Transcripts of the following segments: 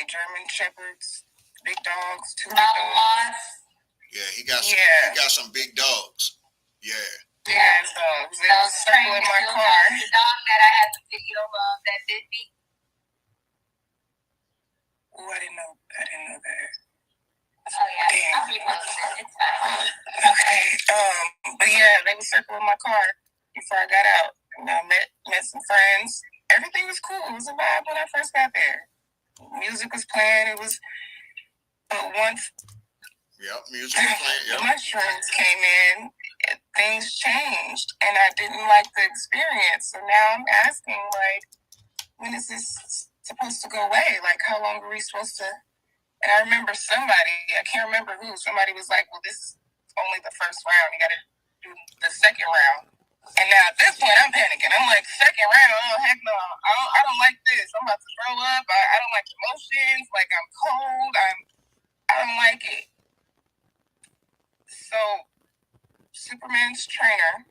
German Shepherds, big dogs, two big dogs. Yeah, he got some big dogs. Yeah. Yeah, dogs. They were circling my car. The dog that I had the video of that bit me. Oh, I didn't know that. Oh yeah. Damn. It's fine. Okay. But yeah, they were circling my car before I got out. And I met some friends. Everything was cool. It was a vibe when I first got there. Music was playing. It was, but once music was playing. The mushrooms came in, things changed, and I didn't like the experience. So now I'm asking, like, when is this supposed to go away? Like, how long are we supposed to? And I remember I can't remember who, somebody was like, well, this is only the first round. You got to do the second round. And now at this point, I'm panicking. I'm like, second round? Oh, heck no. I don't like this. I'm about to throw up. I don't like the motions. Like, I'm cold. I don't like it. So, Superman's trainer,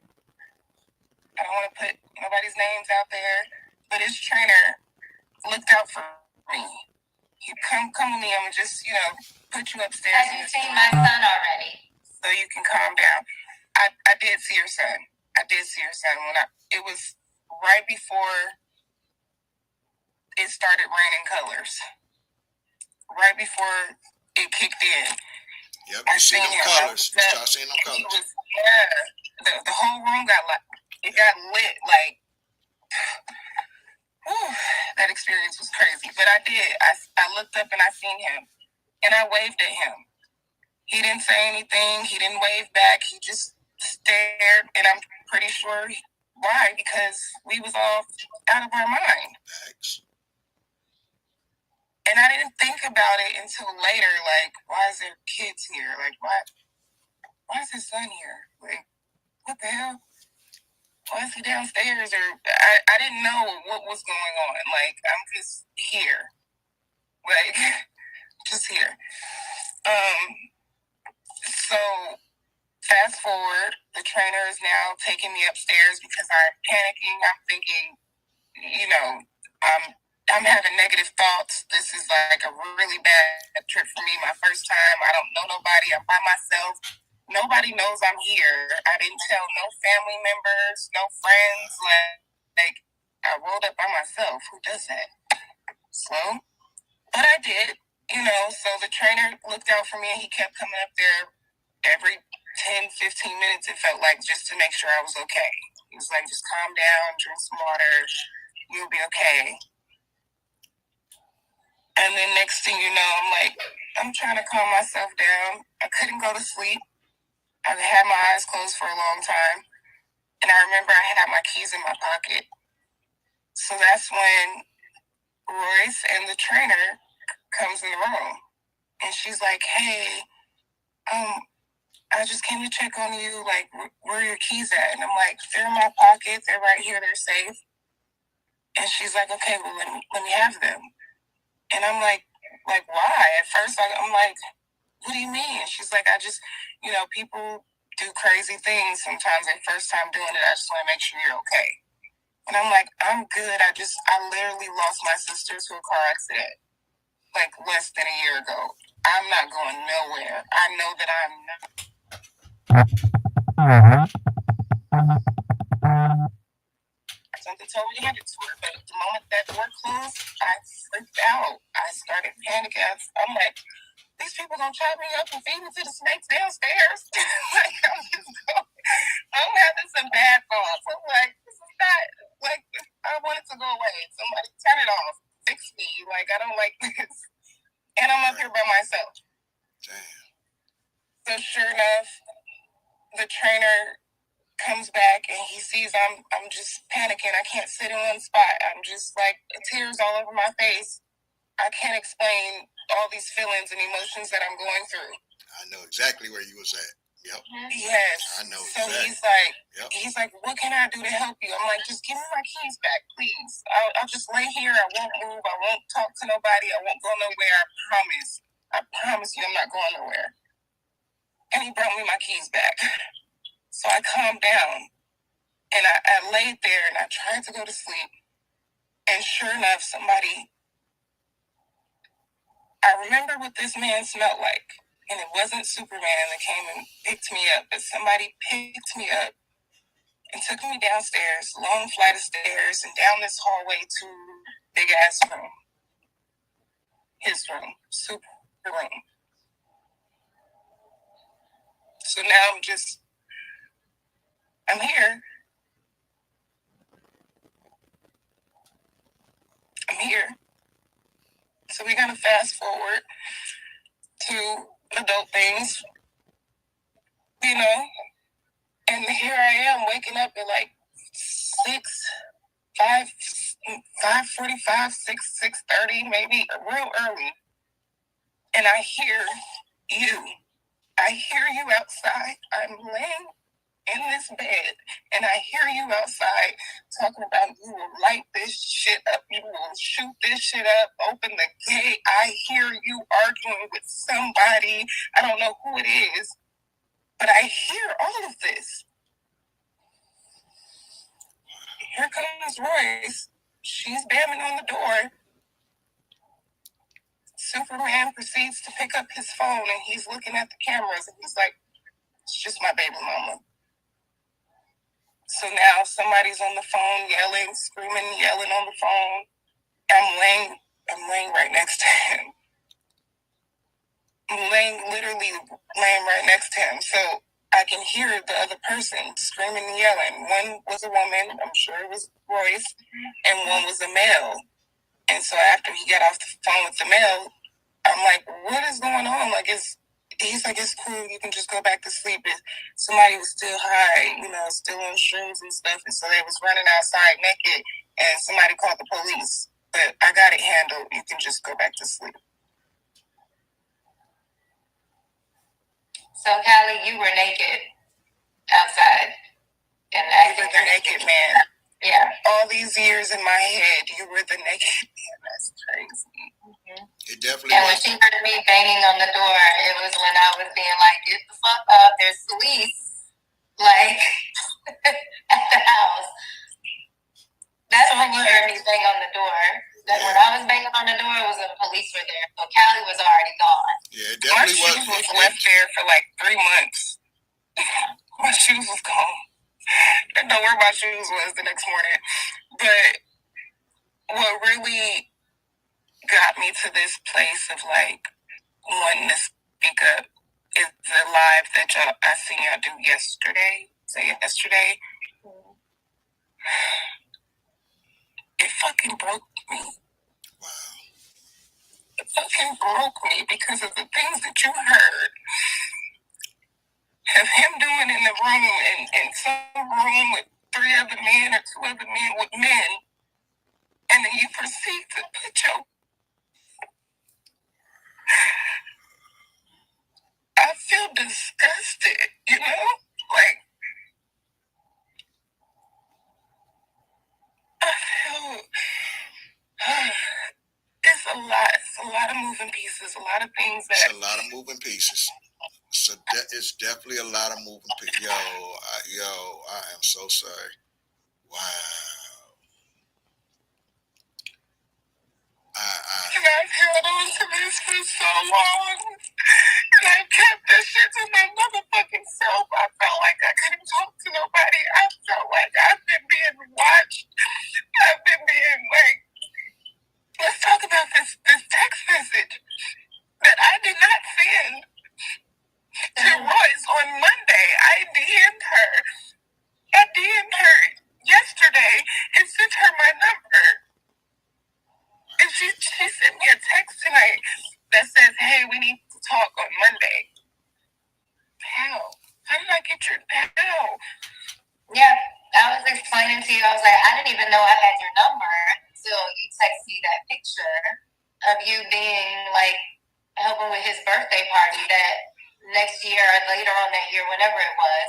I don't want to put nobody's names out there, but his trainer looked out for me. He'd come with me. I'm just, put you upstairs. Have you seen my son already? So you can calm down. I did see your son. It was right before it started raining colors. Right before it kicked in. Yep, you see them colors. You start seeing them colors. The whole room got lit. Like, whew, that experience was crazy. But I did. I looked up and I seen him. And I waved at him. He didn't say anything. He didn't wave back. He just stared. And I'm pretty sure why. Because we was all out of our mind. Thanks. And I didn't think about it until later. Like, why is there kids here? Like, why is his son here? Like, what the hell? Why is he downstairs? Or I didn't know what was going on. Like, I'm just here. Like, just here. So, fast forward, the trainer is now taking me upstairs because I'm panicking. I'm thinking, I'm having negative thoughts. This is like a really bad trip for me. My first time. I don't know nobody. I'm by myself. Nobody knows I'm here. I didn't tell no family members, no friends. Like I rolled up by myself. Who does that? Slow. But I did. So the trainer looked out for me and he kept coming up there every 10, 15 minutes, it felt like, just to make sure I was okay. He was like, just calm down, drink some water, you'll be okay. And then next thing you know, I'm trying to calm myself down. I couldn't go to sleep. I had my eyes closed for a long time. And I remember I had my keys in my pocket. So that's when Royce and the trainer comes in the room. And she's like, hey, I just came to check on you. Like, where are your keys at? And I'm like, they're in my pocket. They're right here. They're safe. And she's like, okay, well, let me have them. And I'm like, why? At first, I'm like, what do you mean? She's like, I just, people do crazy things sometimes their first time doing it. I just want to make sure you're okay. And I'm like, I'm good. I literally lost my sister to a car accident, like less than a year ago. I'm not going nowhere. I know that I'm not. Something told me to hand it to her, but the moment that door closed, I freaked out. I started panicking. I'm like, these people gonna chop me up and feed me to the snakes downstairs. I'm having some bad thoughts. I'm like, this is not, like, I want it to go away. Somebody turn it off. Fix me. Like, I don't like this. And I'm up here by myself. Damn. So sure enough, the trainer comes back and he sees I'm just panicking. I can't sit in one spot. I'm just like tears all over my face. I can't explain all these feelings and emotions that I'm going through. I know exactly where you was at. Yep. Yes. I know. So exactly. He's like, what can I do to help you? I'm like, just give me my keys back, please. I'll just lay here. I won't move. I won't talk to nobody. I won't go nowhere. I promise you I'm not going nowhere. And he brought me my keys back. So I calmed down, and I laid there, and I tried to go to sleep. And sure enough, somebody I remember what this man smelled like. And it wasn't Superman that came and picked me up, but somebody picked me up and took me downstairs, long flight of stairs, and down this hallway to big ass room. His room, super room. So now I'm here. I'm here. So we're gonna fast forward to adult things, you know, and here I am waking up at like 5:45, 6:30, maybe real early. And I hear you. I hear you outside. I'm laying in this bed and I hear you outside talking about you will light this shit up, you will shoot this shit up, open the gate. I hear you arguing with somebody. I don't know who it is, but I hear all of this. Here comes Royce. She's bamming on the door. Superman proceeds to pick up his phone and he's looking at the cameras and he's like, it's just my baby mama. So now somebody's on the phone yelling, screaming, yelling on the phone. I'm laying right next to him. I'm literally laying right next to him. So I can hear the other person screaming and yelling. One was a woman, I'm sure it was Royce, and one was a male. And so after he got off the phone with the male, I'm like, what is going on? Like, he's like, it's cool. You can just go back to sleep. Somebody was still high, still on shrooms and stuff. And so they was running outside naked and somebody called the police. But I got it handled. You can just go back to sleep. So, Callie, you were naked outside. And you were the naked man. Yeah. All these years in my head, you were the naked man. That's crazy. Mm-hmm. It definitely and was. When she heard me banging on the door, it was when I was being like, get the fuck up, there's police, like, at the house. That's when you heard me bang on the door. That when I was banging on the door, it was when the police were there. So Callie was already gone. Yeah, it definitely was. My shoes was left there for like 3 months. My shoes was gone. Didn't know where my shoes was the next morning. But what really got me to this place of like wanting to speak up is the live that I seen y'all do yesterday. It fucking broke me. Wow. It fucking broke me because of the things that you heard of him doing in the room, in some room with 3 other men or 2 other men with men, and then you proceed to put your... I feel disgusted, like, I feel... It's a lot of moving pieces, a lot of things that... It's a lot of moving pieces. So it's definitely a lot of moving pieces. I am so sorry. Wow. I've held on to this for so long. And I kept this shit to my motherfucking self. I felt like I couldn't talk to nobody. I felt like I've been being watched. I've been being like... Let's talk about this text message that I did not send to Royce on Monday. I DM'd her yesterday and sent her my number. And she sent me a text tonight that says, hey, we need to talk on Monday. How? How did I get your... How? Yeah, I was explaining to you, I was like, I didn't even know I had your number until you texted me that picture of you being, like, helping with his birthday party that next year or later on that year, whenever it was.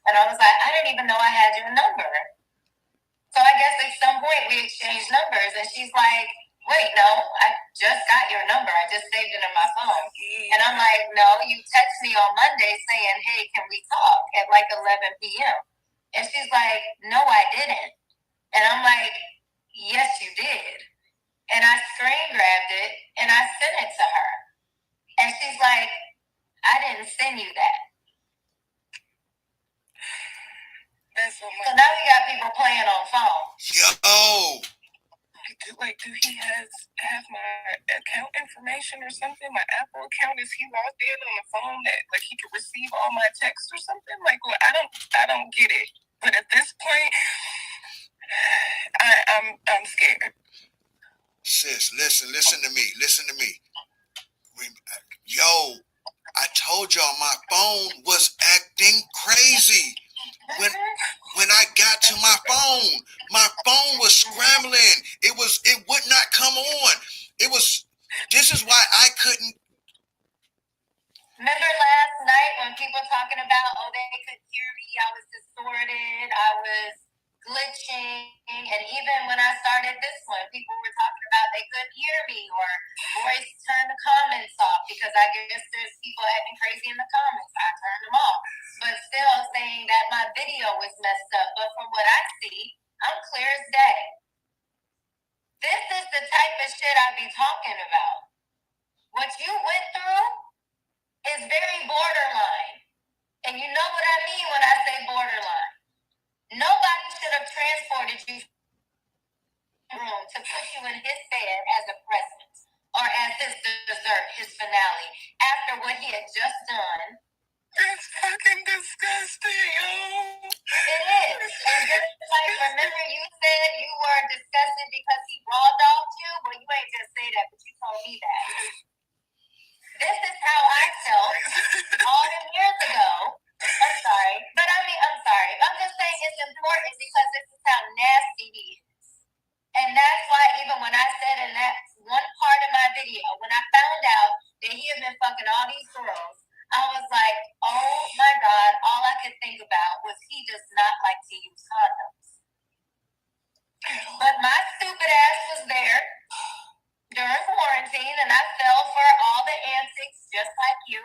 And I was like, I didn't even know I had your number. So I guess at some point we exchanged numbers, and she's like, wait, no, I just got your number. I just saved it in my phone. And I'm like, no, you text me on Monday saying, hey, can we talk at like 11 p.m.? And she's like, no, I didn't. And I'm like, yes, you did. And I screen grabbed it and I sent it to her. And she's like, I didn't send you that. So now we got people playing on phone. Yo. Do he have my account information or something? My Apple account, is he logged in on the phone that like he could receive all my texts or something? Like, well, I don't get it. But at this point, I'm scared. Sis, listen to me. Yo, I told y'all my phone was acting crazy. When I got to my phone was scrambling. It would not come on. This is why I couldn't. Remember last night when people talking about, oh, they could hear me, I was distorted, I was glitching, and even when I started this one, people were talking about they couldn't hear me, or Royce turned the comments off, because I guess there's people acting crazy in the comments. I turned them off, but still saying that my video was messed up. But from what I see, I'm clear as day. This is the type of shit I be talking about. What you went through is very borderline. And you know what I mean when I say borderline. Nobody should have transported you room to put you in his bed as a present or as his dessert, his finale, after what he had just done. It's fucking disgusting, yo. It is. And just like, remember you said you were disgusted because he raw dogged you? Well, you ain't just say that, but you told me that. This is how I felt all them years ago. I'm sorry. But I mean, I'm sorry. I'm just saying it's important because this is how nasty he is. And that's why even when I said in that one part of my video, when I found out that he had been fucking all these girls, I was like, oh my God, all I could think about was he does not like to use condoms. But my stupid ass was there during quarantine, and I fell for all the antics just like you.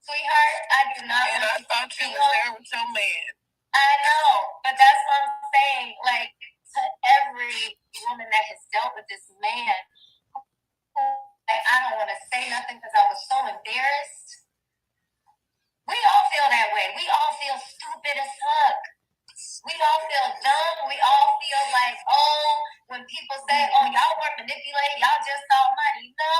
Sweetheart, I do not and want I thought you was there with your man. I know, but that's what I'm saying. Like, to every woman that has dealt with this man, like, I don't want to say nothing because I was so embarrassed. We all feel that way. We all feel stupid as fuck. We all feel dumb. We all feel like, oh, when people say, oh, y'all were manipulated, y'all just saw money. No,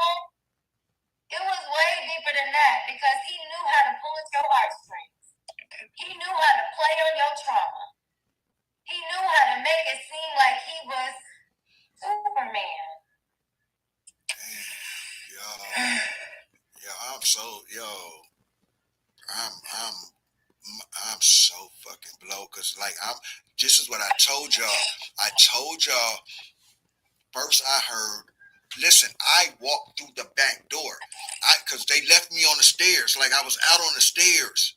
it was way deeper than that because he knew how to pull at your heartstrings. He knew how to play on your trauma. He knew how to make it seem like he was Superman. I'm so fucking blown because this is what I told y'all. I told y'all first I heard, listen, I walked through the back door. Because they left me on the stairs. Like I was out on the stairs.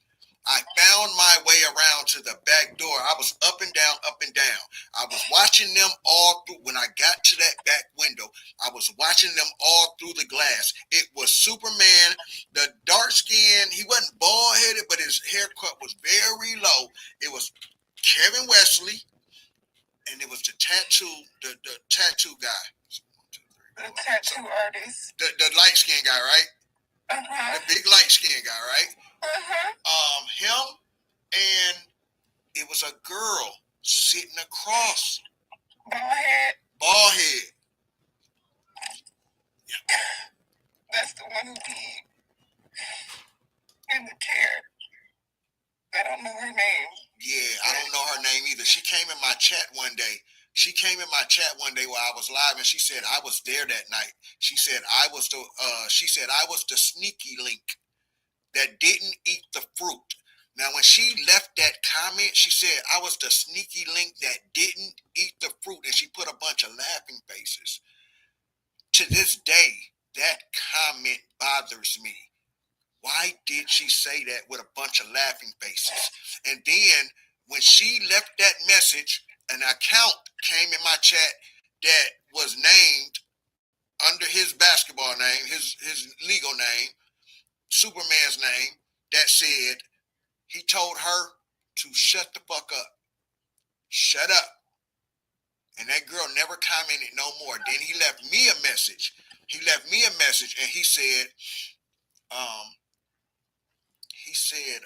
I found my way around to the back door. I was up and down, up and down. I was watching them all through. When I got to that back window, I was watching them all through the glass. It was Superman, the dark skin. He wasn't bald headed, but his haircut was very low. It was Kevin Wesley, and it was the tattoo guy. The tattoo artist. The light skin guy, right? Uh-huh. The big light skin guy, right? Uh-huh. Him, and it was a girl sitting across. Bald head. Yeah. That's the one who be in the chair. I don't know her name. Yeah, I don't know her name either. She came in my chat one day. While I was live, and she said I was there that night. She said I was the sneaky link that didn't eat the fruit. Now, when she left that comment, she said I was the sneaky link that didn't eat the fruit, and she put a bunch of laughing faces. To this day, that comment bothers me. Why did she say that with a bunch of laughing faces? And then when she left that message, an account came in my chat that was named under his basketball name, his legal name, Superman's name, that said he told her to shut the fuck up. Shut up. And that girl never commented no more. Then he left me a message. And he said, he said,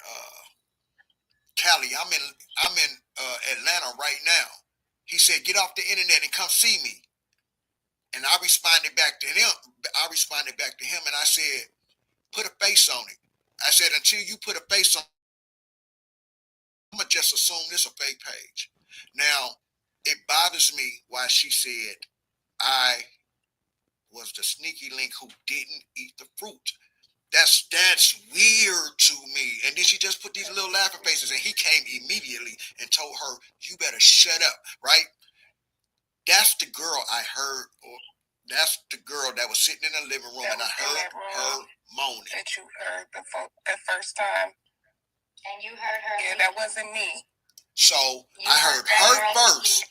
Callie, I'm in Atlanta right now. He said, get off the internet and come see me. And I responded back to him. And I said, put a face on it. I said, until you put a face on it, I'm going to just assume this is a fake page. Now, it bothers me why she said I was the sneaky link who didn't eat the fruit. That's weird to me. And then she just put these little laughing faces, and he came immediately and told her, you better shut up, right? That's the girl I heard, or that's the girl that was sitting in the living room, and I heard her moaning. That you heard the first time. And you heard her. Yeah, that wasn't me. So I heard her first,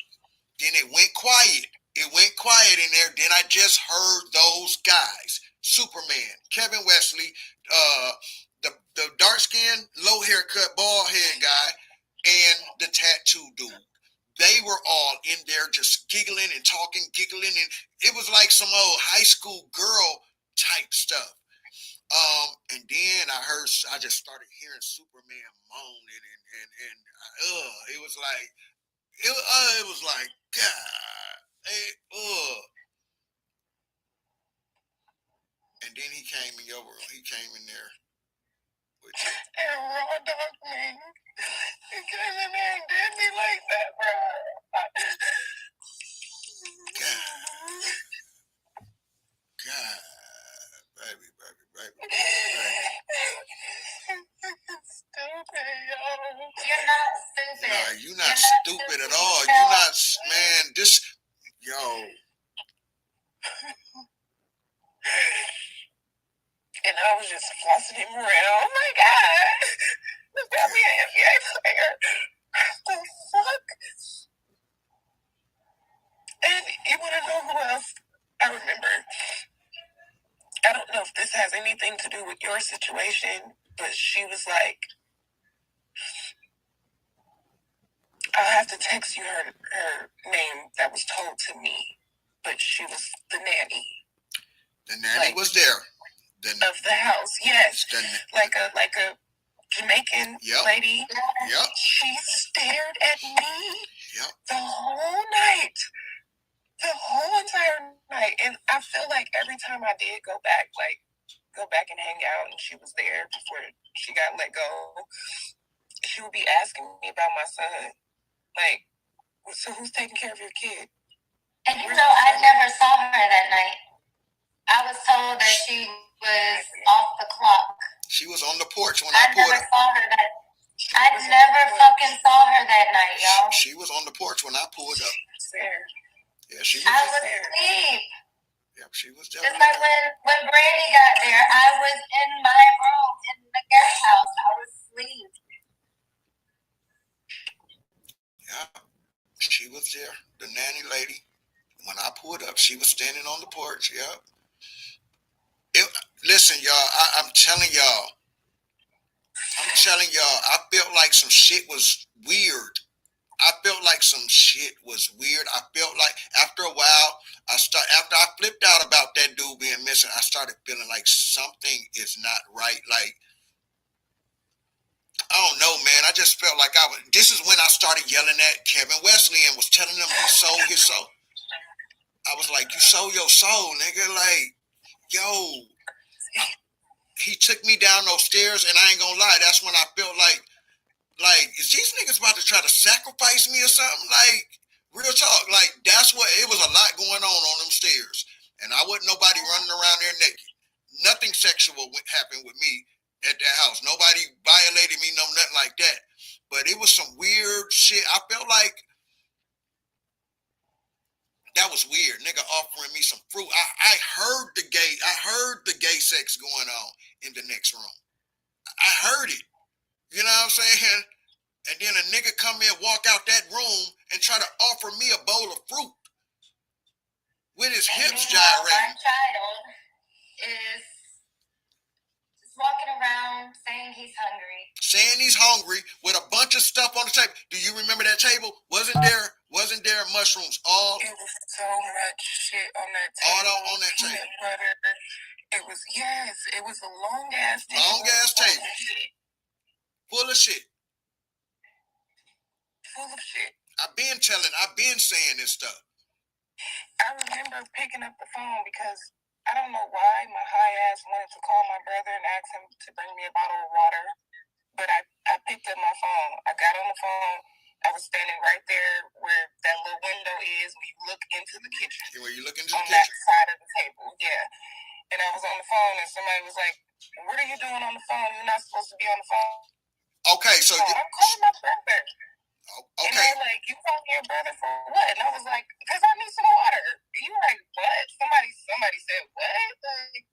then it went quiet. It went quiet in there. Then I just heard those guys. Superman, Kevin Wesley, the dark-skinned, low haircut, bald head guy, and the tattoo dude. They were all in there just giggling and talking, and it was like some old high school girl type stuff. And then I just started hearing Superman moaning, and it was like, God, And then he came in your room. He came in there with you. And raw dog me. He came in there and did me like that, bro. God, baby. Stupid, y'all. You're not stupid. No, you're not stupid at all. You're not, man. Yo. And I was just flossing him around. Oh my God. The family NBA player. The fuck? And you want to know who else I remember? I don't know if this has anything to do with your situation, but she was like, I'll have to text you her name that was told to me, but she was the nanny. The nanny was there. Of the house, yes. Like a Jamaican lady. Yep. She stared at me the whole night. The whole entire night. And I feel like every time I did go back and hang out, and she was there before she got let go, she would be asking me about my son. Like, so who's taking care of your kid? And you know, I never saw her that night. I was told that she was off the clock. She was on the porch when I pulled up. I never fucking saw her that night, y'all. She was on the porch when I pulled up. Yeah, she was. I was asleep. Yep, she was definitely. Just like when Brandy got there, I was in my room in the guest house. I was asleep. Yeah, she was there. The nanny lady. When I pulled up, she was standing on the porch. Yep. Listen, y'all. I'm telling y'all. I felt like some shit was weird. I felt like after a while, after I flipped out about that dude being missing, I started feeling like something is not right. Like, I don't know, man. I just felt like this is when I started yelling at Kevin Wesley and was telling him he sold his soul. I was like, you sold your soul, nigga. Like, yo. He took me down those stairs, and I ain't gonna lie, that's when I felt like, is these niggas about to try to sacrifice me or something? Like, real talk. Like, it was a lot going on them stairs. And I wasn't nobody running around there naked. Nothing sexual happened with me at that house. Nobody violated me, nothing like that. But it was some weird shit. I felt like that was weird. Nigga offering me some fruit. I heard the gay sex going on in the next room. I heard it. You know what I'm saying? And then a nigga come in, walk out that room, and try to offer me a bowl of fruit with his hips gyrating. My child is just walking around saying he's hungry. With a bunch of stuff on the table. Do you remember that table? Wasn't there mushrooms all? It was so much shit on that table. All on that table. Butter, It was, yes, it was a long ass tape. Long ass tape. Full of shit. Full of shit. I've been saying this stuff. I remember picking up the phone because I don't know why my high ass wanted to call my brother and ask him to bring me a bottle of water. But I picked up my phone. I got on the phone. I was standing right there where that little window is when you look into the kitchen. Where you look into the kitchen. On that side of the table, yeah. And I was on the phone and somebody was like, "What are you doing on the phone? You're not supposed to be on the phone." Okay, so I'm calling my brother. Okay. And they're like, "You calling your brother for what?" And I was like, "Because I need some water." You were like, "What?" Somebody said, "What?" Like,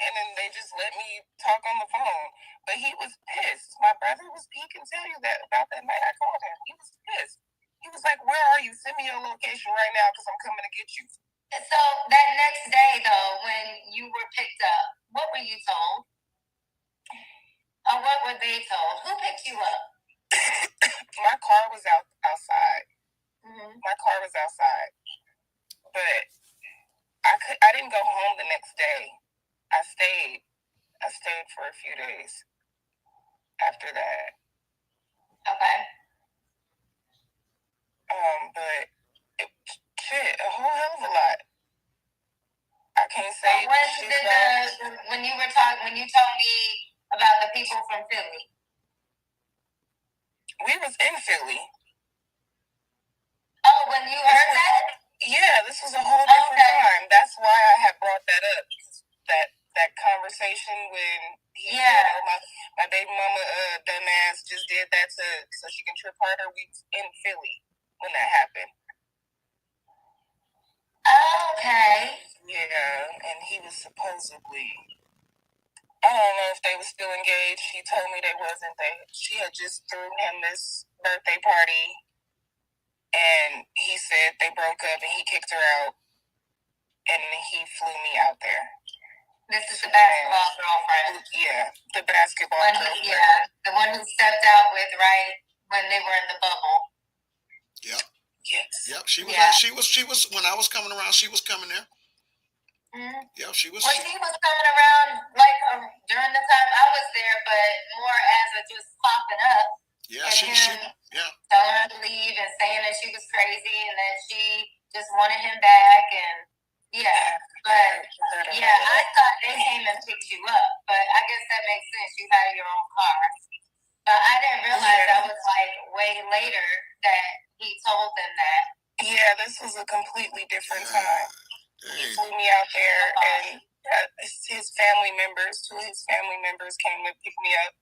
and then they just let me talk on the phone. But he was pissed. My brother he can tell you that about that night I called him. He was pissed. He was like, "Where are you? Send me your location right now because I'm coming to get you." And so that next day, though, when you were picked up, what were you told? Or what were they told? Who picked you up? My car was outside. Mm-hmm. My car was outside. But I didn't go home the next day. I stayed for a few days after that. Okay. But a whole hell of a lot. I can't say. So when you told me about the people from Philly, we was in Philly. Oh, when you heard that? Yeah, this was a whole different time. That's why I had brought that up. That conversation when my baby mama dumbass just did that so she can trip harder. We was in Philly when that happened. Okay. Yeah, and he was supposedly, I don't know if they were still engaged. She told me they wasn't. She had just threw him this birthday party, and he said they broke up, and he kicked her out, and he flew me out there. This is the basketball girlfriend. Yeah, the basketball girlfriend. Yeah, the one who stepped out with right when they were in the bubble. Yep. Yes. Yep. She was when I was coming around. She was coming there. Mm-hmm. Yeah, she was. Well, she was coming around like during the time I was there, but more as a just popping up. Yeah, and she telling her to leave and saying that she was crazy and that she just wanted him back and but I thought they came and picked you up, but I guess that makes sense. You had your own car. But I didn't realize that was like way later that he told them that. Yeah, this was a completely different time. He flew me out there, and his family members, two of his family members came to pick me up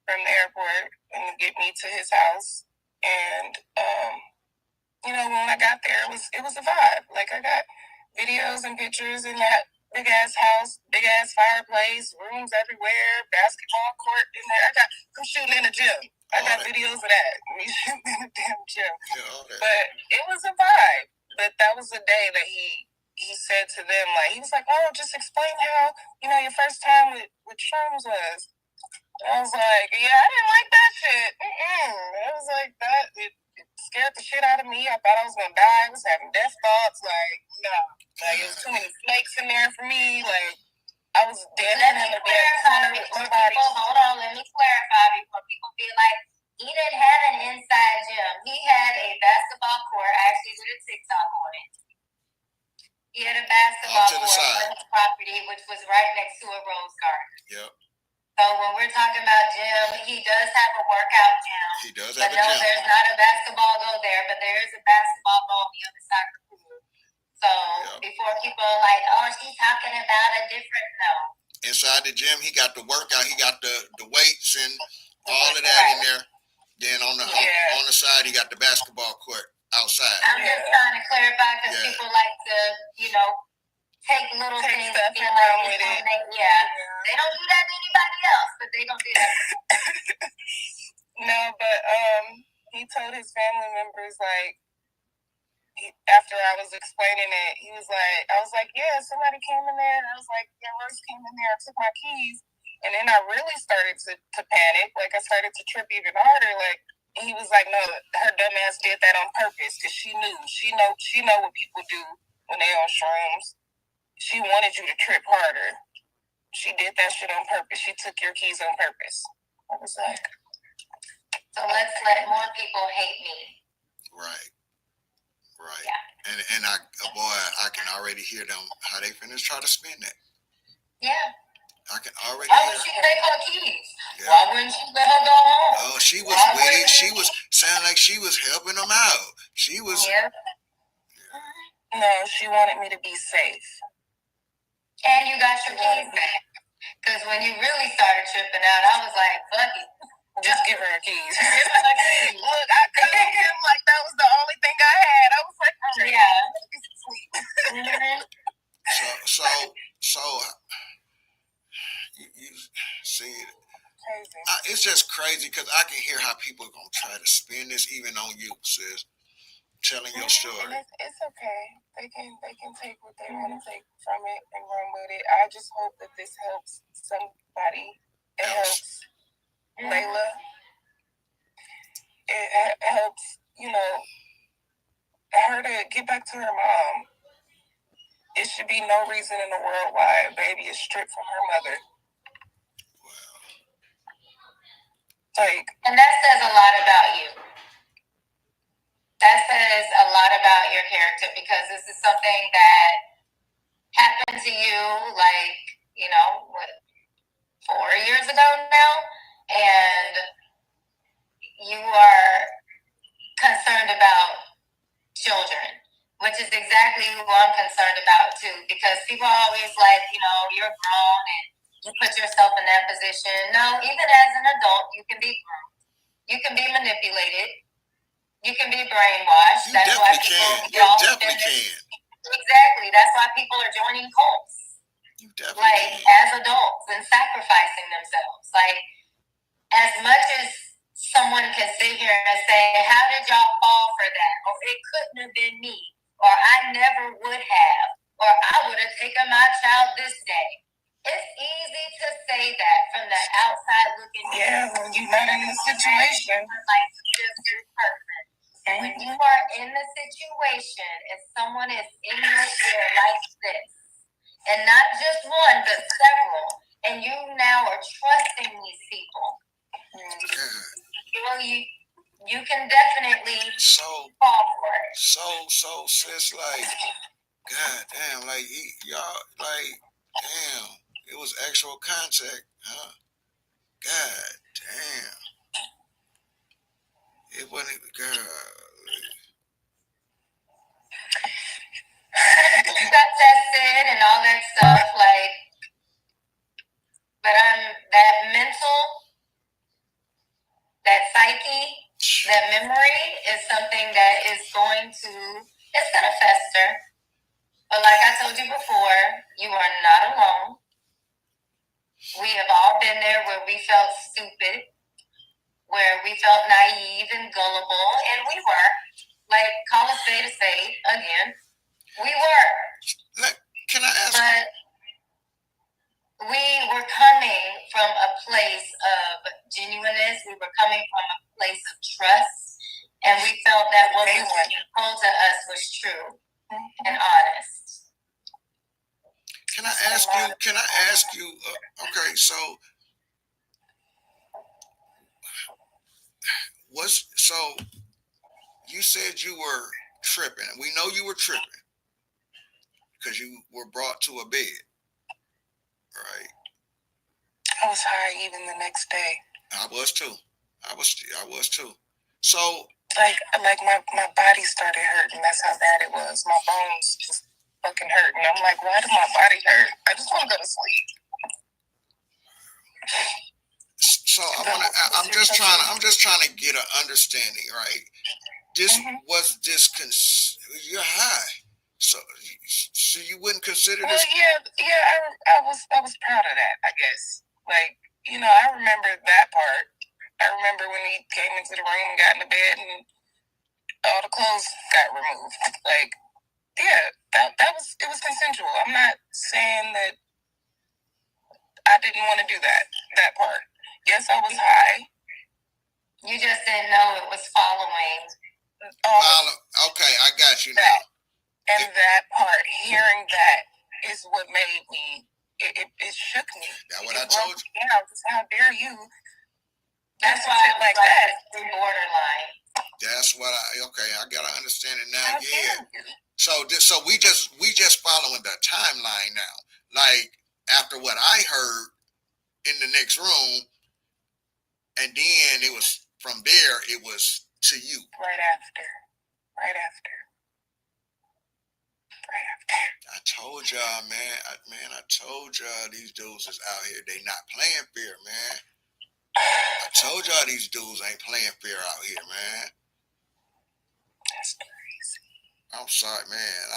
from the airport and get me to his house. And when I got there, it was a vibe. Like, I got videos and pictures in that big ass house, big ass fireplace, rooms everywhere, basketball court in there. I'm shooting in the gym. I got videos of that. Me shooting in the damn gym. But it was a vibe. But that was the day that he said to them, like, he was like, "Oh, just explain how, your first time with shrooms was." And I was like, "Yeah, I didn't like that shit. I was like, it scared the shit out of me. I thought I was gonna die. I was having death thoughts. Like, no. Like, it was too many snakes in there for me. Like, I was dancing in the corner with somebody." Hold on, let me clarify before people feel like he didn't have an inside gym. He had a basketball court, actually with a TikTok on it. He had a basketball court on his property, which was right next to a rose garden. Yep. So when we're talking about gym, he does have a workout gym. He does have a gym. No, there's not a basketball goal there, but there is a basketball goal on the other side of the pool. So before people are like, "Oh, she's talking about a different," no. Inside the gym, he got the workout. He got the weights and all of that in there. Then on the side, he got the basketball court outside. I'm just trying to clarify because people like to, take little things and feel like with it. They don't do that to anybody else, but they don't do that. No, but he told his family members, like, after I was explaining it, I was like, "Yeah, somebody came in there." And I was like, "Yeah, Royce came in there and took my keys." And then I really started to panic. Like, I started to trip even harder. Like, he was like, "No, her dumb ass did that on purpose because she knew. She know what people do when they on shrooms. She wanted you to trip harder." she did that shit on purpose. She took your keys on purpose. I was like, so let's let more people hate me. Right. Yeah. And I can already hear them how they finna try to spin that. Yeah. I can already Why hear. would she take her keys? Yeah. Why wouldn't she let her go home? Oh, she was with it. She was sounding like she was helping them out. She was. Yeah. No, she wanted me to be safe. And you got your keys back. Because when you really started tripping out, I was like, fuck it. Just give her her keys. Look, I called him like that was the only thing I had. I was like, oh, yeah. So you see it. It's just crazy because I can hear how people are gonna try to spin this even on you, sis. Telling your story. It's okay. They can take what they want to take from it and run with it. I just hope that this helps somebody. It helps Layla. It helps, her to get back to her mom. It should be no reason in the world why a baby is stripped from her mother. And that says a lot about you. That says a lot about your character because this is something that happened to you, like, 4 years ago now, and you are concerned about children, which is exactly who I'm concerned about too, because people are always like, you're grown and you put yourself in that position. No, even as an adult, you can be groomed. You can be manipulated. You can be brainwashed. That's why people definitely can. Exactly. That's why people are joining cults. You definitely can. As adults and sacrificing themselves. As much as someone can sit here and say, how did y'all fall for that? Or it couldn't have been me. Or I never would have. Or I would have taken my child this day. It's easy to say that from the outside looking in. Yeah, when you're not in the situation. When you are in the situation, if someone is in your ear like this, and not just one, but several, and you now are trusting these people, you can definitely fall for it. So sis, God damn, y'all, damn, it was actual contact, huh? God damn. It wasn't, girl. You got tested and all that stuff, but that mental, that psyche, that memory is something that is going to fester. But like I told you before, you are not alone. We have all been there where we felt stupid, where we felt naive and gullible, and we were. Call a spade again. We were. Can I ask? But we were coming from a place of genuineness. We were coming from a place of trust, and we felt that what was being told to us was true and honest. Can I ask you? Okay, so you said you were tripping. We know you were tripping because you were brought to a bed, right? I was high even the next day. I was too. So my body started hurting. That's how bad it was. My bones just fucking hurting. I'm like, why does my body hurt? I just want to go to sleep. So I'm just trying to get an understanding, right? You're high, so you wouldn't consider this? Well, I was proud of that, I guess. I remember that part. I remember when he came into the room and got in the bed and all the clothes got removed. It was consensual. I'm not saying that I didn't want to do that part. Yes, I was high. You just didn't know it was following. Okay, I got you now. And that part, hearing that is what made me it shook me. That's what I told you. Yeah, how dare you? That's why shit like that. Borderline. That's what I gotta understand it now. How Yeah. dare you? So we just following the timeline now. Like after what I heard in the next room, and then it was from there. It was to you. Right after. I told y'all, man. I told y'all these dudes is out here. They not playing fair, man. I told y'all these dudes ain't playing fair out here, man. That's crazy. I'm sorry, man.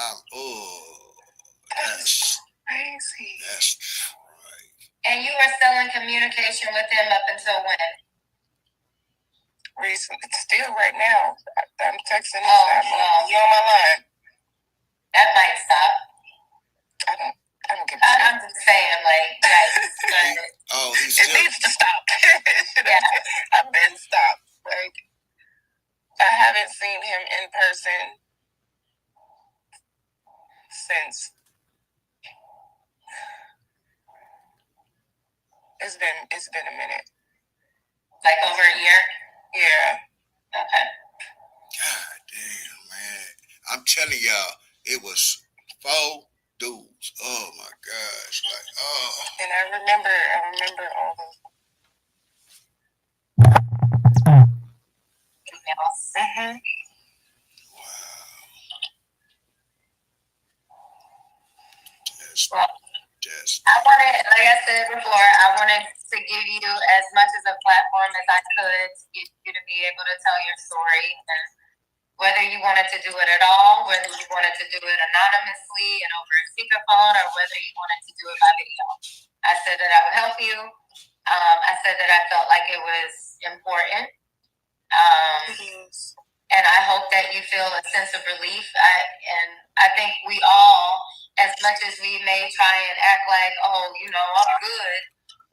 That's crazy. That's right. And you were still in communication with him up until when? Recently, still right now. I'm texting him. You on my line? That might stop. I don't give a shit. I'm just saying, like, he's still... It needs to stop. Yeah. I've been stopped. Like, I haven't seen him in person since. It's been a minute. Like over a year? Yeah. Okay. God damn, man. I'm telling y'all, it was 4 dudes. Oh my gosh. Like, oh. And I remember all those emails. Mm-hmm. Wow. I wanted, like I said before, I wanted to give you as much as a platform as I could to get you to be able to tell your story. And whether you wanted to do it at all, whether you wanted to do it anonymously and over a speakerphone, or whether you wanted to do it by video. I said that I would help you. I said that I felt like it was important. And I hope that you feel a sense of relief. And I think we all, as much as we may try and act like, oh, you know, I'm good,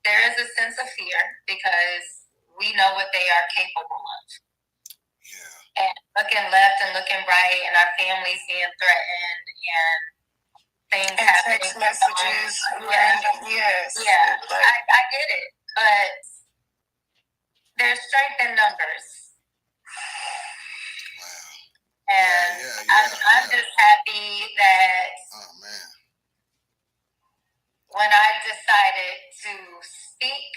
there is a sense of fear because we know what they are capable of. Yeah. And looking left and looking right, and our families being threatened, and things happening. Text messages, random, yes. Yeah, I get it, but there's strength in numbers. And I'm just happy that when I decided to speak,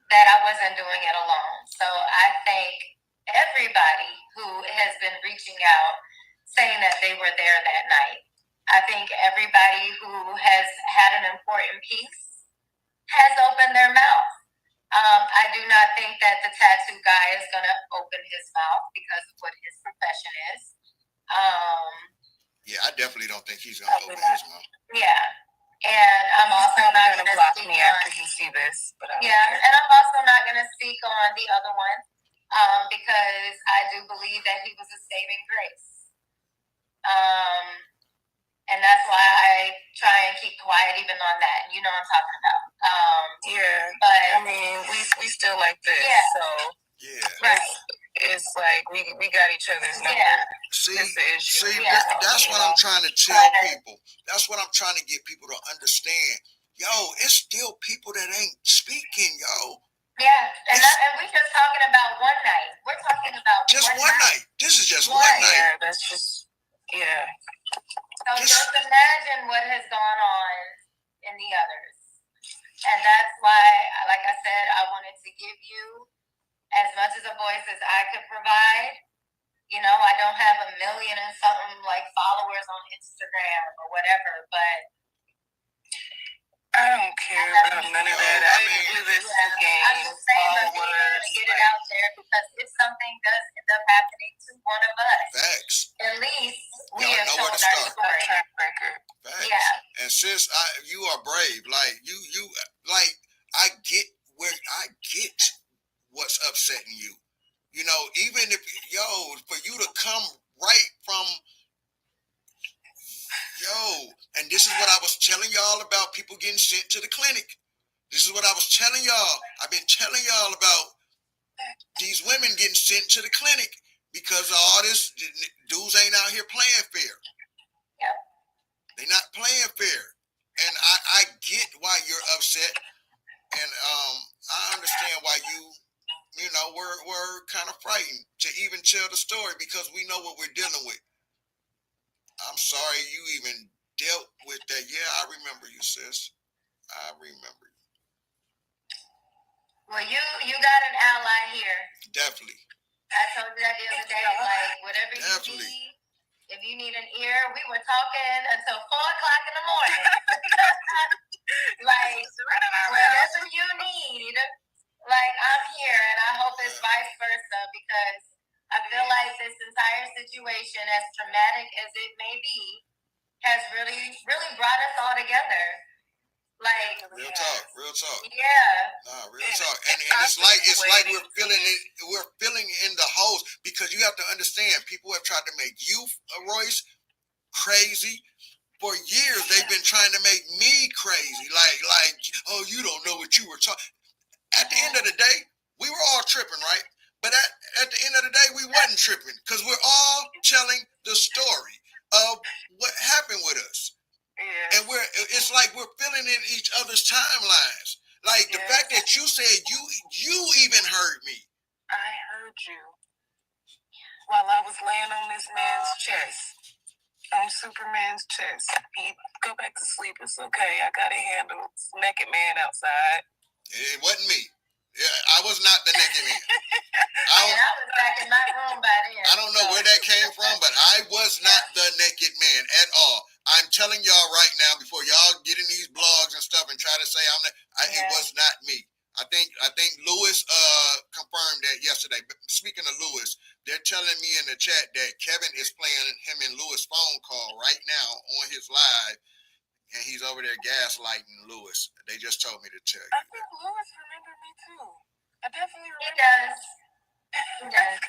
that I wasn't doing it alone. So I thank everybody who has been reaching out, saying that they were there that night. I think everybody who has had an important piece has opened their mouth. I do not think that the tattoo guy is going to open his mouth because of what his profession is. Yeah, I definitely don't think he's going to open his mouth. Yeah. And I'm also not going to block me after he see this. But and I'm also not going to speak on the other one because I do believe that he was a saving grace. And that's why I try and keep quiet even on that. You know what I'm talking about. But I mean, we still like this. Yeah. So right. It's like we got each other's number. Yeah. That's what I'm trying to tell people. That's what I'm trying to get people to understand. Yo, it's still people that ain't speaking, yo. Yeah, and we're just talking about one night. We're talking about just one night. This is just one night. Yeah, that's just So just imagine what has gone on in the others. And that's why, like I said, I wanted to give you as much as a voice as I could provide. You know, I don't have 1 million and something like followers on Instagram or whatever, but I don't care about none of that. I didn't do this to gain I'm just saying that we followers. need to get it out there because if something does end up happening to one of us, Facts. At least we Y'all have know where told to our start. story. Track record. Facts. Yeah. And sis, you are brave. Like you like I get what's upsetting you. You know, even if for you to come right from and this is what I was telling y'all about people getting sent to the clinic. This is what I was telling y'all. I've been telling y'all about these women getting sent to the clinic because of all this dudes ain't out here playing fair. Yeah. They're not playing fair. And I get why you're upset. And I understand why we're kind of frightened to even tell the story because we know what we're dealing with. I'm sorry you even dealt with that. Yeah, I remember you, sis. I remember you. Well, you got an ally here. Definitely. I told you that the other day, like, whatever you need, if you need an ear, we were talking until 4 o'clock in the morning. Like, whatever you need, like, I'm here, and I hope it's vice versa, because I feel like this entire situation, as traumatic as it may be, has really, really brought us all together. Like, real talk. Yeah. Nah, real talk. And it's like we're filling in the holes because you have to understand people have tried to make you, Royce, crazy. For years they've been trying to make me crazy. Like, oh, you don't know what you were talking. At the end of the day, we were all tripping, right? But at the end of the day, we wasn't tripping because we're all telling the story of what happened with us. Yeah. And it's like we're filling in each other's timelines. Like the fact that you said you even heard me. I heard you while I was laying on this man's chest, on Superman's chest. He go back to sleep. It's okay. I got it handled. Naked man outside. It wasn't me. Yeah, I was not the naked man. I was back in my room by then. I don't know where that came from, but I was not the naked man at all. I'm telling y'all right now, before y'all get in these blogs and stuff and try to say it was not me. I think Lewis confirmed that yesterday. But speaking of Lewis, they're telling me in the chat that Kevin is playing him and Lewis' phone call right now on his live, and he's over there gaslighting Lewis. They just told me to tell you. I think Lewis remembered me too. I definitely remember. He does. He does.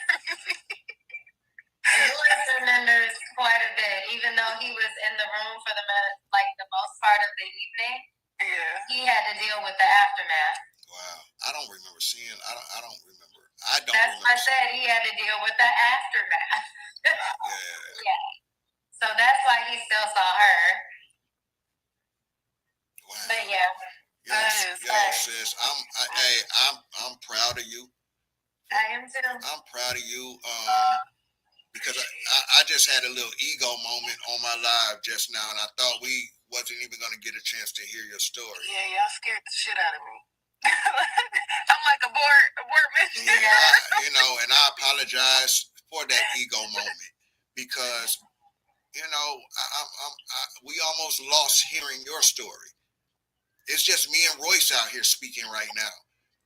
Lewis remembers quite a bit, even though he was in the room for the most part of the evening. Yeah. He had to deal with the aftermath. Wow, I don't remember seeing. I don't remember. That's why I said he had to deal with the aftermath. Yeah. So that's why he still saw her. Wow. But yeah. Yes, sis. I'm proud of you. I am too. I'm proud of you. Because I just had a little ego moment on my live just now, and I thought we wasn't even going to get a chance to hear your story. Yeah, y'all scared the shit out of me. I'm like a board mission. Yeah, and I apologize for that ego moment because, we almost lost hearing your story. It's just me and Royce out here speaking right now.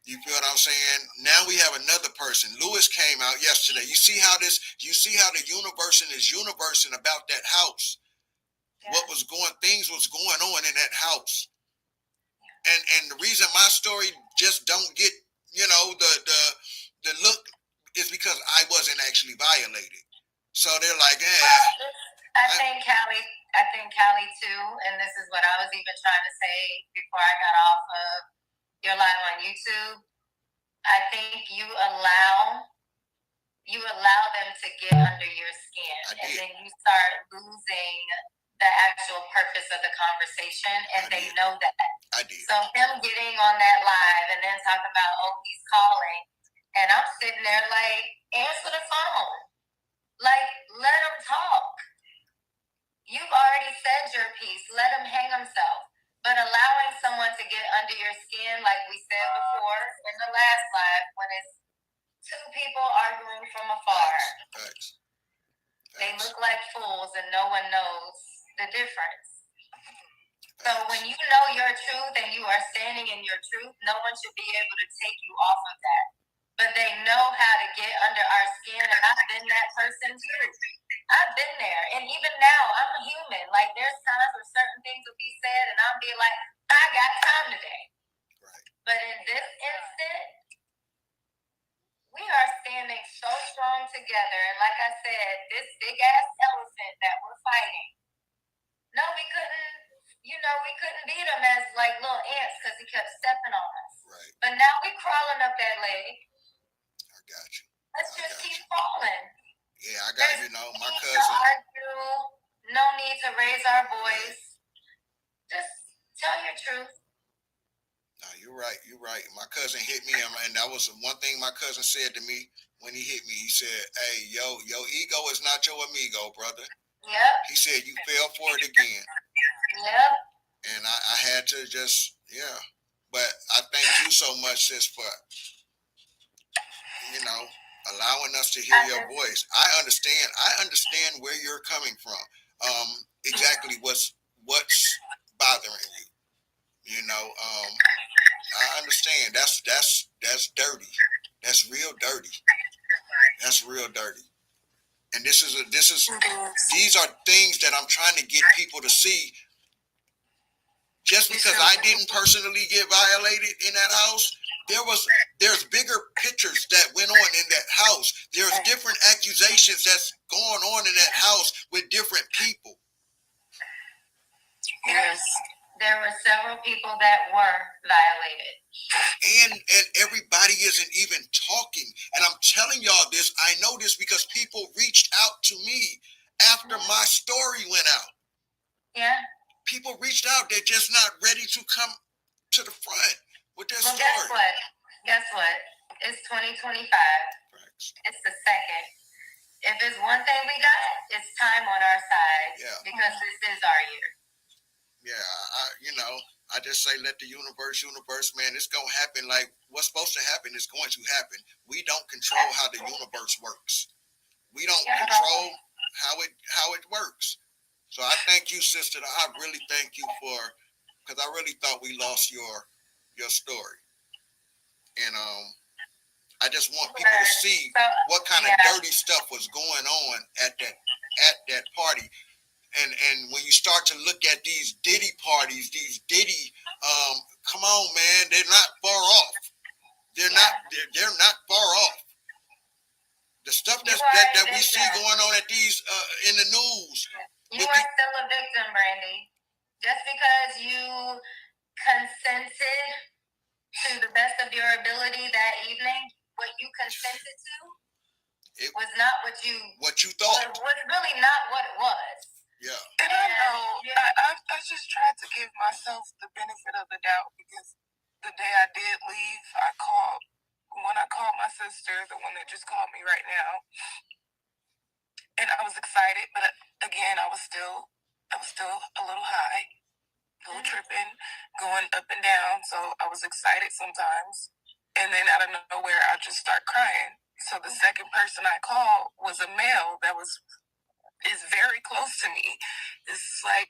You feel what I'm saying? Now we have another person. Lewis came out yesterday. You see how the universe is universing about that house. Yeah. Things was going on in that house. And the reason my story just don't get, the look is because I wasn't actually violated. So they're like, I think Callie too, and this is what I was even trying to say before I got off of your live on YouTube. I think you allow them to get under your skin, and then you start losing the actual purpose of the conversation, and they know that. I did. So him getting on that live and then talking about, oh, he's calling, and I'm sitting there like, answer the phone. Like, let him talk. You've already said your piece. Let him hang himself. But allowing someone to get under your skin, like we said before in the last live, when it's two people arguing from afar, they look like fools and no one knows the difference. So when you know your truth and you are standing in your truth, no one should be able to take you off of that. But they know how to get under our skin, and I've been that person too. I've been there, and even now, I'm a human. Like, there's times where certain things will be said, and I'll be like, I got time today. Right. But in this instant, we are standing so strong together, and like I said, this big-ass elephant that we're fighting, no, we couldn't beat him as, like, little ants because he kept stepping on us. Right. But now we're crawling up that leg. I got you. Let's just keep crawling. Yeah, I got my cousin. No need to raise our voice. Just tell your truth. No, you're right. You're right. My cousin hit me, and that was one thing my cousin said to me when he hit me. He said, "Hey, your ego is not your amigo, brother." Yep. He said you fell for it again. Yep. And I had to just, yeah. But I thank you so much, sis, for allowing us to hear your voice. I understand where you're coming from. Exactly what's bothering you. I understand. That's dirty. That's real dirty. That's real dirty. And these are things that I'm trying to get people to see. Just because I didn't personally get violated in that house, there's bigger pictures that went on in that house. There's different accusations that's going on in that house with different people. Yes. There were several people that were violated. And everybody isn't even talking. And I'm telling y'all this, I know this because people reached out to me after my story went out. Yeah. People reached out, they're just not ready to come to the front with their story. Guess what? It's 2025. It's the second. If there's one thing we got, it's time on our side. Yeah. Because this is our year. Yeah, I just say let the universe, man, it's going to happen. Like what's supposed to happen is going to happen. We don't control how the universe works. We don't control how it works. So I thank you, sister. I really thank you because I really thought we lost your story. And I just want people to see what kind of dirty stuff was going on at that party. And when you start to look at these Diddy parties, come on, man, they're not far off. They're not far off. The stuff that we see going on at these in the news. You are still a victim, Brandy. Just because you consented to the best of your ability that evening, what you consented to was not what you thought. Was really not what it was. Yeah. And I know, I just tried to give myself the benefit of the doubt because the day I did leave, when I called my sister, the one that just called me right now, and I was excited, but again, I was still a little high, a little tripping, going up and down, so I was excited sometimes, and then out of nowhere, I just start crying. So the second person I called was a male that is very close to me. This is like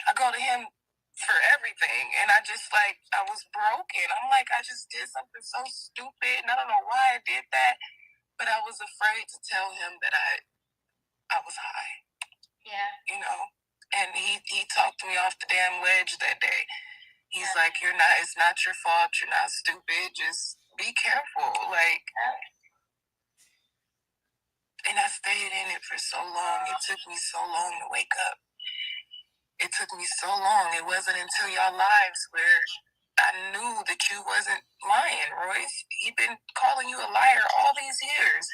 I go to him for everything, and I was broken. I'm like, I just did something so stupid, and I don't know why I did that, but I was afraid to tell him that I was high. Yeah. And he talked me off the damn ledge that day. He's like, it's not your fault, you're not stupid, just be careful, and I stayed in it for so long. It took me so long to wake up. It took me so long. It wasn't until y'all lives where I knew that you wasn't lying, Royce. He'd been calling you a liar all these years,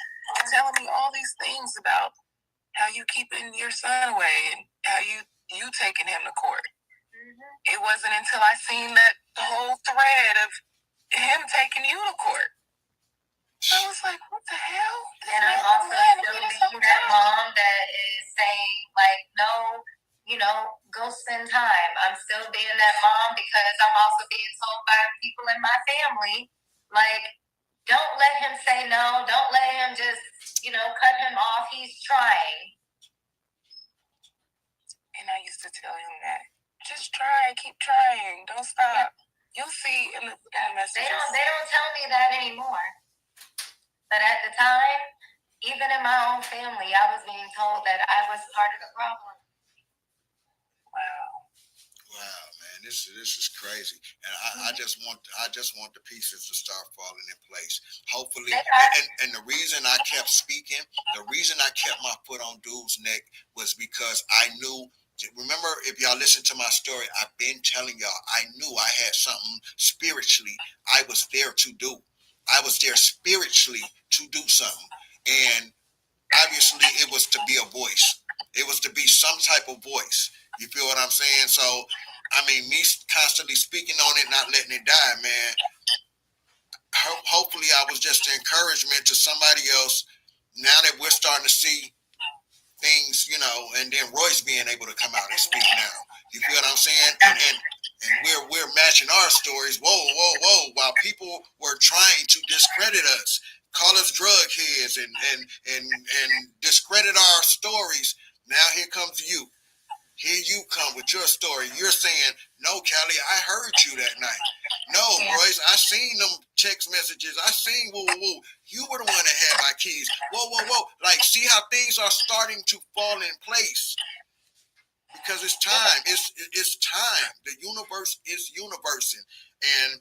telling me all these things about how you keeping your son away and how you taking him to court. Mm-hmm. It wasn't until I seen that whole thread of him taking you to court. I was like, what the hell? And I'm also still being that mom that is saying, no, go spend time. I'm still being that mom because I'm also being told by people in my family, don't let him say no. Don't let him just, cut him off. He's trying. And I used to tell him that. Just try. Keep trying. Don't stop. You'll see in the messages. They don't tell me that anymore. But at the time, even in my own family, I was being told that I was part of the problem. Wow, man, this is crazy, and I just want the pieces to start falling in place. Hopefully, and the reason I kept speaking, the reason I kept my foot on dude's neck was because I knew. Remember, if y'all listen to my story, I've been telling y'all I knew I had something spiritually I was there to do. I was there spiritually to do something, and obviously it was to be a voice. It was to be some type of voice. You feel what I'm saying? So, I mean, me constantly speaking on it, not letting it die, man. Hopefully, I was just an encouragement to somebody else. Now that we're starting to see things, you know, and then Royce being able to come out and speak now. You feel what I'm saying? And we're matching our stories. Whoa, whoa, whoa! While people were trying to discredit us, call us drug heads, and discredit our stories. Now here comes you. Here you come with your story. You're saying, no, Callie, I heard you that night. No, Royce, I seen them text messages. I seen woo, woo, woo. You were the one that had my keys. Whoa, whoa, whoa. Like, see how things are starting to fall in place. Because it's time. It's time. The universe is universing. And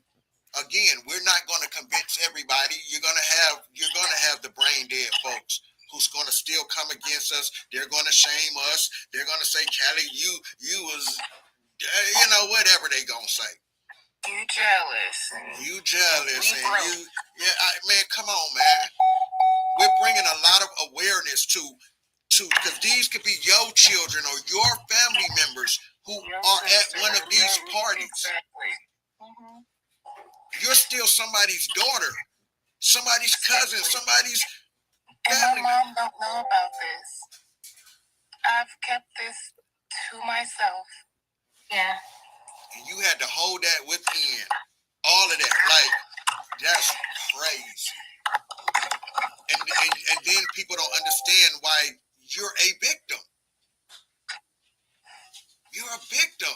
again, we're not going to convince everybody. You're going to have the brain dead folks who's going to still come against us. They're going to shame us. They're going to say, Callie, you was, you know, whatever they going to say. You jealous. You jealous. And you, yeah, man, come on, man. We're bringing a lot of awareness to, because these could be your children or your family members who are at one of these parties. Exactly. Mm-hmm. You're still somebody's daughter, somebody's cousin, somebody's family. And my mom don't know about this. I've kept this to myself. Yeah. And you had to hold that within. All of that. Like, that's crazy. And then people don't understand why you're a victim. You're a victim.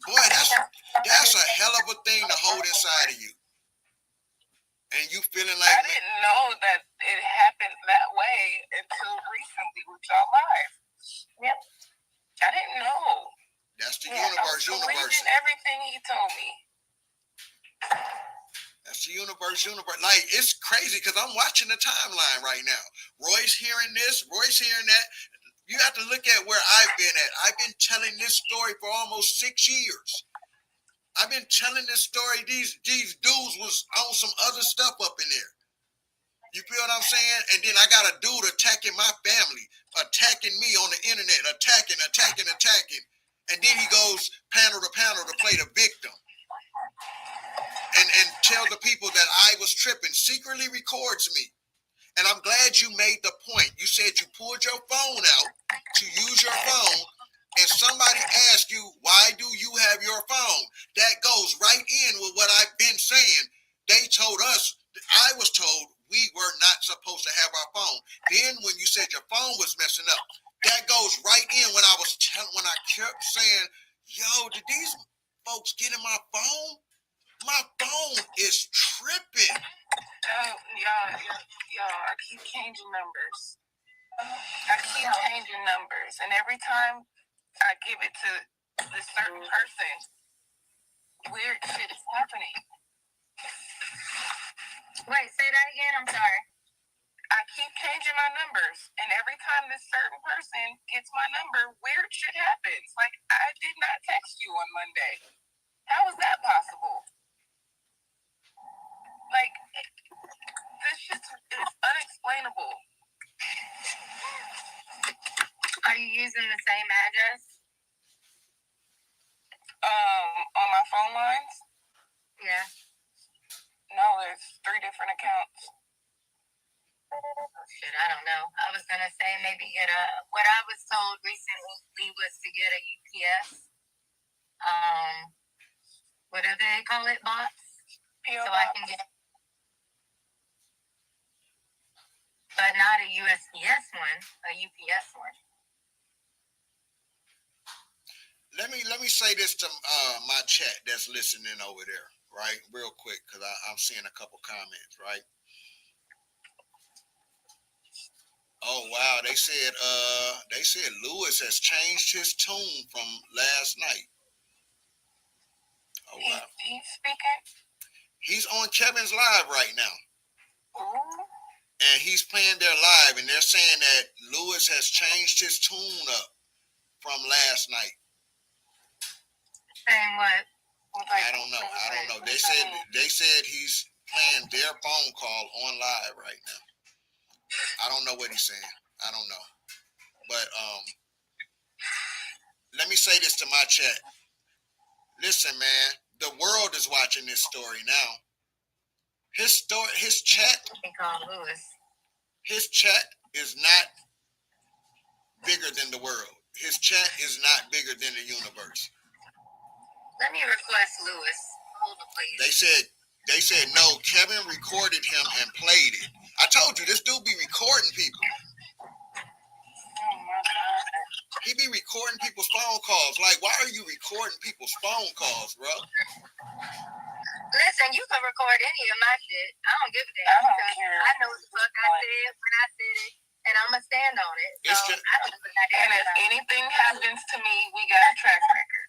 Boy, that's a hell of a thing to hold inside of you. And you feeling like, I didn't know that it happened that way until recently with y'all live. Yep. I didn't know. That's the universe. I was believing everything he told me. That's the universe. Like, it's crazy because I'm watching the timeline right now. Royce hearing this, Royce hearing that. You have to look at where I've been at. I've been telling this story for almost 6 years. I've been telling this story. These dudes was on some other stuff up in there. You feel what I'm saying? And then I got a dude attacking my family, attacking me on the internet, attacking. And then he goes panel to panel to play the victim. And tell the people that I was tripping, secretly records me. And I'm glad you made the point. You said you pulled your phone out to use your phone, and somebody asked you, why do you have your phone? That goes right in with what I've been saying. They told us, I was told we were not supposed to have our phone. Then when you said your phone was messing up, that goes right in when I kept saying, yo, did these folks get in my phone? My phone is tripping. Y'all, I keep changing numbers. And every time I give it to this certain person, weird shit is happening. Wait, say that again. I'm sorry. I keep changing my numbers, and every time this certain person gets my number, weird shit happens. Like, I did not text you on Monday. How is that possible? Like, this shit is unexplainable. Are you using the same address? On my phone lines? Yeah. No, there's 3 different accounts. Shit, I don't know. I was gonna say maybe get what I was told recently was to get a UPS. What do they call it? Box? PO so box. I can get, but not a USPS one, a UPS one. Let me say this to my chat that's listening over there, right? Real quick, because I'm seeing a couple comments, right? Oh wow, they said Lewis has changed his tune from last night. Oh wow. He's speaking? He's on Kevin's live right now. Ooh. And he's playing their live, and they're saying that Lewis has changed his tune up from last night. Saying what? I don't know. They said he's playing their phone call on live right now. I don't know what he's saying. I don't know. But let me say this to my chat. Listen, man, the world is watching this story now. His chat. He called Lewis. His chat is not bigger than the world. His chat is not bigger than the universe. Let me request Lewis. Hold on, please. They said no. Kevin recorded him and played it. I told you this dude be recording people. Oh my God. He be recording people's phone calls. Like, why are you recording people's phone calls, bro? Listen, you can record any of my shit. I don't give a damn. I know what the fuck I said when I said it, and I'm gonna stand on it. So I don't give a goddamn. And if anything happens to me, we got a track record.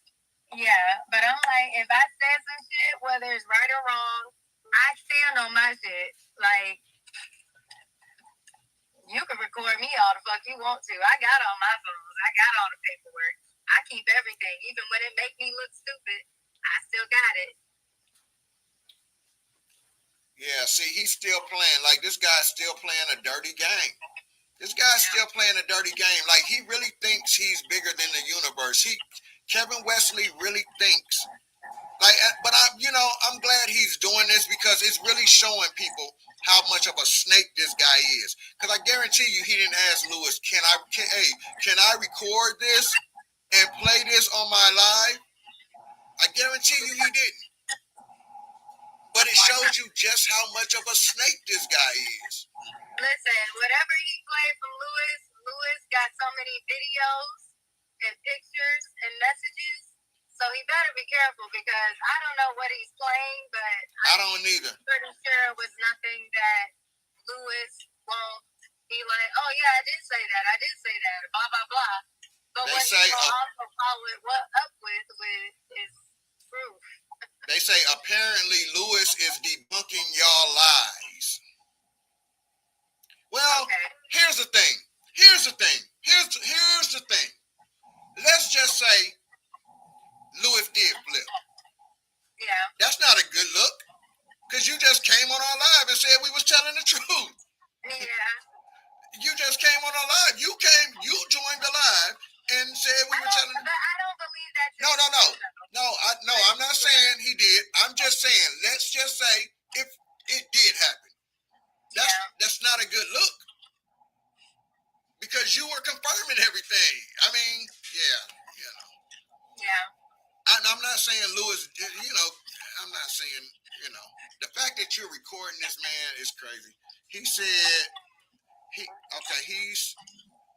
Yeah, but I'm like, if I said some shit, whether it's right or wrong, I stand on my shit. Like, you can record me all the fuck you want to. I got all my phones. I got all the paperwork. I keep everything. Even when it make me look stupid, I still got it. Yeah, see, he's still playing. Like, this guy's still playing a dirty game. This guy's still playing a dirty game. Like, he really thinks he's bigger than the universe. Kevin Wesley really thinks. Like, but I'm glad he's doing this because it's really showing people how much of a snake this guy is. Because I guarantee you, he didn't ask Lewis, can I record this and play this on my live? I guarantee you he didn't. But it shows you just how much of a snake this guy is. Listen, whatever he played from Lewis got so many videos and pictures and messages. So he better be careful because I don't know what he's playing, but I don't either. I'm pretty sure it was nothing that Lewis won't be like, oh yeah, I did say that, blah, blah, blah. But they what say, he will also follow it up with is proof. They say apparently Lewis is debunking y'all lies. Well, okay. Here's the thing. Let's just say Lewis did flip. Yeah. That's not a good look. Because you just came on our live and said we was telling the truth. Yeah. You just came on our live. You joined the live and said we were telling the truth. But I don't believe that. No, I'm not saying he did. I'm just saying, let's just say if it did happen. That's not a good look. Because you were confirming everything. I mean, yeah. Yeah. I'm not saying Lewis, I'm not saying, the fact that you're recording this man is crazy. He said,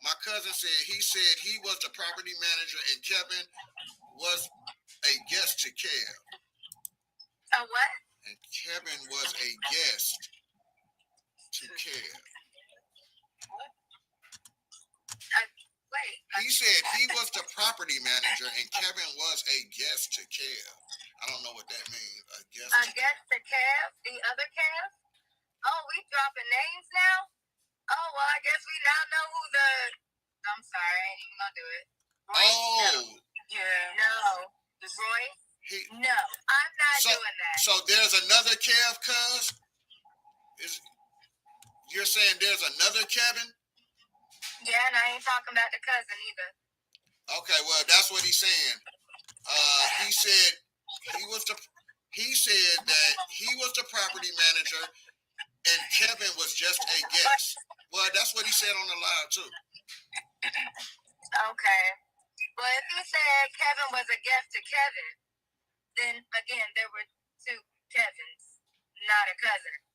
my cousin said he was the property manager and Kevin was a guest to Kev. A what? And Kevin was a guest to Kev. Wait. He said he was the property manager and Kevin was a guest to Kev. I don't know what that means. A guest to Kev? The other Kev? Oh, we dropping names now? Oh, well, I guess we now know who I'm sorry, I ain't even gonna do it. Royce? Oh. No. Yeah. No. Royce? No, I'm not doing that. So there's another Kev, cuz? You're saying there's another Kevin? Yeah, and I ain't talking about the cousin either. Okay, well, that's what he's saying. He said that he was the property manager and Kevin was just a guest. Well, that's what he said on the live too. Okay. Well, if he said Kevin was a guest to Kevin, then again there were two Kevins, not a cousin,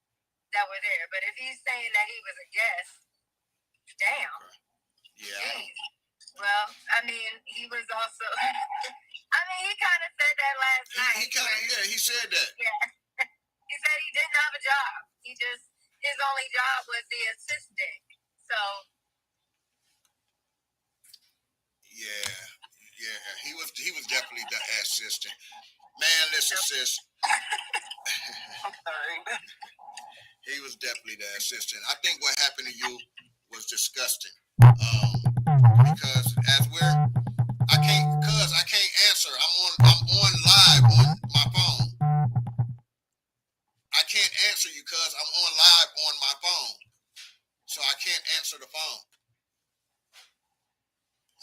that were there. But if he's saying that he was a guest, damn. Okay. Yeah. Well, I mean, he was also. he kind of said that last night. He said that. Yeah. He said he didn't have a job. His only job was the assistant. So. Yeah. He was definitely the assistant. Man, listen, sis. I'm sorry. He was definitely the assistant. I think what happened to you was disgusting. Because I can't answer. I'm on live on my phone. I can't answer you because I'm on live on my phone. So I can't answer the phone.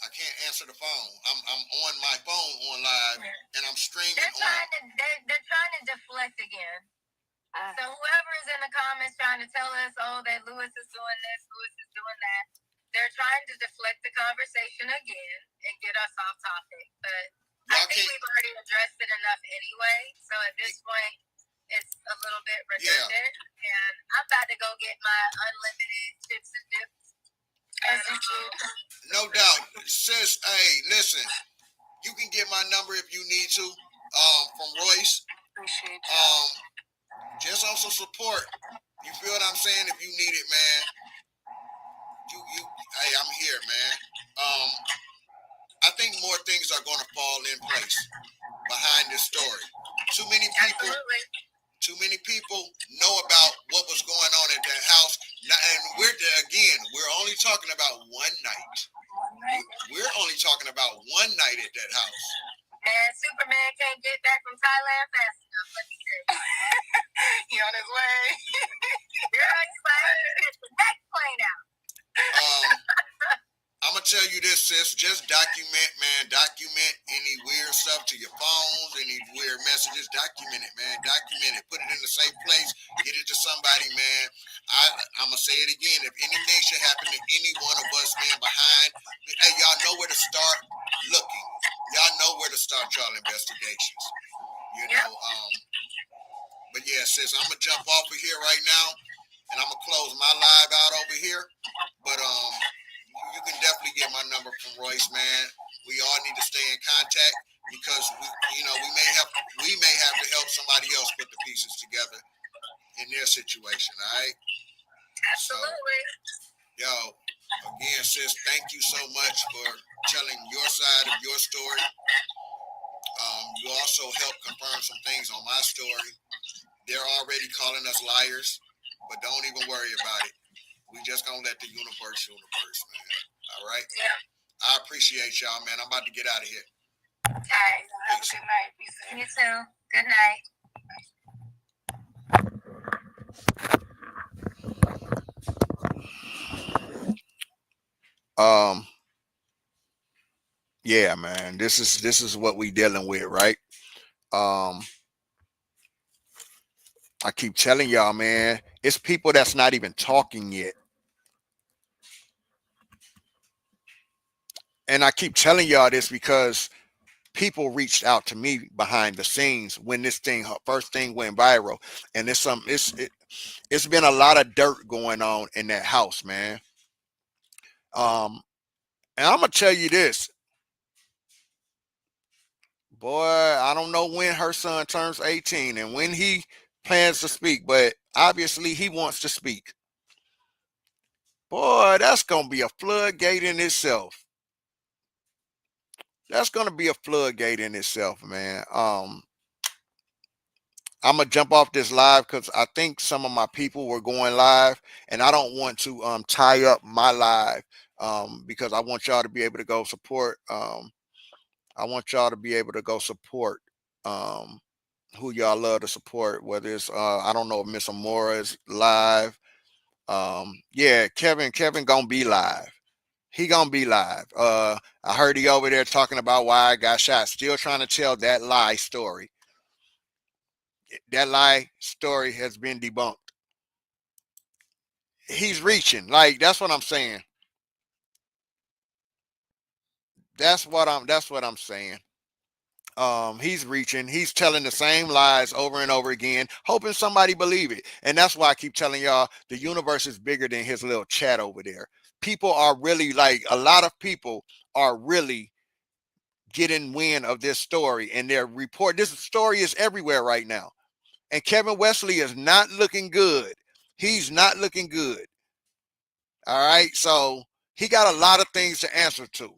I can't answer the phone. I'm on my phone on live and I'm streaming they're trying to deflect again. So whoever is in the comments trying to tell us, oh, that Lewis is doing this, Lewis is doing that, they're trying to deflect the conversation again and get us off topic. But I think we've already addressed it enough anyway. So at this point, it's a little bit redundant. Yeah. And I'm about to go get my unlimited chips and dips. No doubt. Sis, hey, listen, you can get my number if you need to from Royce. Appreciate you. Just also support. You feel what I'm saying? If you need it, man. Hey, I'm here, man. I think more things are going to fall in place behind this story. Too many people know about what was going on at that house, and we're only talking about one night. We're only talking about one night at that house. Man, Superman can't get back from Thailand fast enough. Let me tell you. He on his way. Girl, he's like, get the next plane out. I'm gonna tell you this, sis. Just document, man. Document any weird stuff to your phones, any weird messages. Document it, man. Document it. Put it in a safe place. Get it to somebody, man. I'm gonna say it again. If anything should happen to any one of us, man, behind, hey, y'all know where to start looking. Y'all know where to start y'all investigations. You know. But yeah, sis, I'm gonna jump off of here right now, and I'm gonna close my live out over here. But you can definitely get my number from Royce, man. We all need to stay in contact because we may have to help somebody else put the pieces together in their situation. All right. Absolutely. So, yo, again, sis, thank you so much for telling your side of your story. You also helped confirm some things on my story. They're already calling us liars, but don't even worry about it. We just gonna let the universe, man. All right? Yeah. I appreciate y'all, man. I'm about to get out of here. All right. Have a good night. You too. Good night. Yeah, man. This is what we dealing with, right? I keep telling y'all, man, it's people that's not even talking yet. And I keep telling y'all this because people reached out to me behind the scenes when this first thing went viral, and it's been a lot of dirt going on in that house, man. And I'm gonna tell you this, boy. I don't know when her son turns 18 and when he plans to speak, but obviously he wants to speak. Boy, that's gonna be a floodgate in itself. That's gonna be a floodgate in itself, man. I'm gonna jump off this live because I think some of my people were going live, and I don't want to tie up my live because I want y'all to be able to go support. I want y'all to be able to go support who y'all love to support. Whether it's I don't know if Miss Amora is live. Yeah, Kevin gonna be live. He gonna be live. I heard he over there talking about why I got shot. Still trying to tell that lie story. That lie story has been debunked. He's reaching. Like, that's what I'm saying. That's what I'm saying. He's reaching. He's telling the same lies over and over again, hoping somebody believe it. And that's why I keep telling y'all the universe is bigger than his little chat over there. People are really, like, a lot of people are really getting wind of this story, and their report. This story is everywhere right now. And Kevin Wesley is not looking good. He's not looking good. All right. So he got a lot of things to answer to.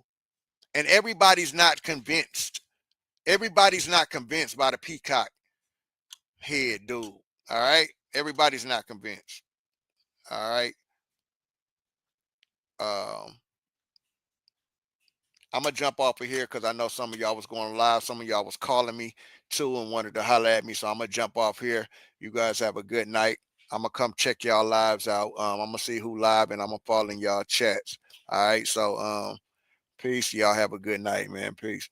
And everybody's not convinced. Everybody's not convinced by the peacock head dude. All right. Everybody's not convinced. All right. I'm gonna jump off of here because I know some of y'all was going live. Some of y'all was calling me too and wanted to holler at me. So I'm gonna jump off here. You guys have a good night. I'm gonna come check y'all lives out. I'm gonna see who live and I'm gonna follow in y'all chats. All right. So Peace. Y'all have a good night, man. Peace.